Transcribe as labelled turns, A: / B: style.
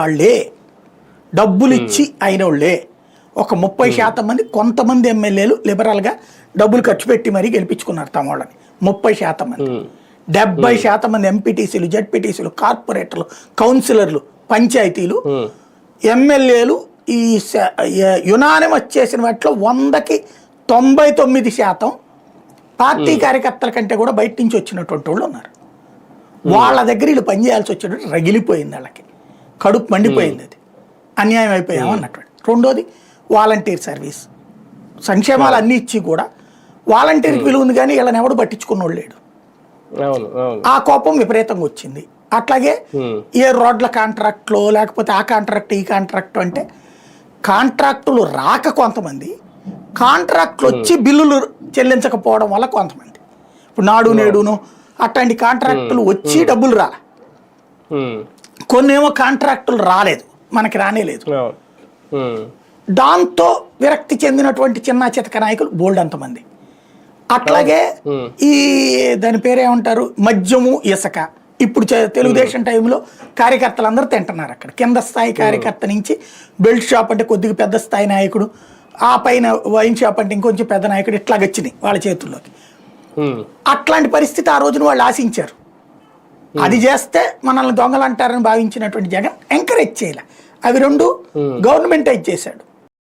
A: వాళ్ళే డబ్బులు ఇచ్చి అయిన వాళ్ళే ఒక 30% మంది, కొంతమంది ఎమ్మెల్యేలు లిబరల్గా డబ్బులు ఖర్చు పెట్టి మరీ గెలిపించుకున్నారు తమ వాళ్ళని. 30% మంది, 70% మంది ఎంపీటీసీలు, జెడ్పీటీసీలు, కార్పొరేటర్లు, కౌన్సిలర్లు, పంచాయతీలు, ఎమ్మెల్యేలు ఈ యునానిమస్ చేసిన వాటిలో 100కి 99% పార్టీ కార్యకర్తల కంటే కూడా బయట నుంచి వచ్చినటువంటి వాళ్ళు ఉన్నారు. వాళ్ళ దగ్గర వీళ్ళు పనిచేయాల్సి వచ్చేటట్టు రగిలిపోయింది, వాళ్ళకి కడుపు మండిపోయింది, అది అన్యాయం అయిపోయాము అన్నటువంటి. రెండోది వాలంటీర్ సర్వీస్, సంక్షేమాలు అన్నీ ఇచ్చి కూడా వాలంటీర్కి విలువ ఉంది కానీ వీళ్ళని ఎవడు పట్టించుకున్నోళ్ళు లేడు. ఆ కోపం విపరీతంగా వచ్చింది. అట్లాగే ఏ రోడ్ల కాంట్రాక్ట్లో లేకపోతే ఆ కాంట్రాక్ట్ ఈ కాంట్రాక్ట్ అంటే కాంట్రాక్టులు రాక కొంతమంది, కాంట్రాక్టులు వచ్చి బిల్లులు చెల్లించకపోవడం వల్ల కొంతమంది. ఇప్పుడు నాడు నేడును అట్లాంటి కాంట్రాక్టులు వచ్చి డబ్బులు రా, కొన్ని ఏమో కాంట్రాక్టులు రాలేదు, మనకి రానేలేదు. దాంతో విరక్తి చెందినటువంటి చిన్న చితక నాయకులు బోల్డ్ అంతమంది. అట్లాగే ఈ దాని పేరేమంటారు, మద్యము ఇసుక. ఇప్పుడు తెలుగుదేశం టైంలో కార్యకర్తలందరూ తింటున్నారు అక్కడ. కింద స్థాయి కార్యకర్త నుంచి బెల్ట్ షాప్ అంటే కొద్దిగా పెద్ద స్థాయి నాయకుడు, ఆ పైన వైన్ షాప్ అంటే ఇంకొంచెం పెద్ద నాయకుడు, ఇట్లా వచ్చినాయి వాళ్ళ చేతుల్లోకి. అట్లాంటి పరిస్థితి ఆ రోజున వాళ్ళు ఆశించారు. అది చేస్తే మనల్ని దొంగలు అంటారని భావించినటువంటి జగన్ ఎంకరేజ్ చేయాలి. అవి రెండు గవర్నమెంటే ఇచ్చేసాడు.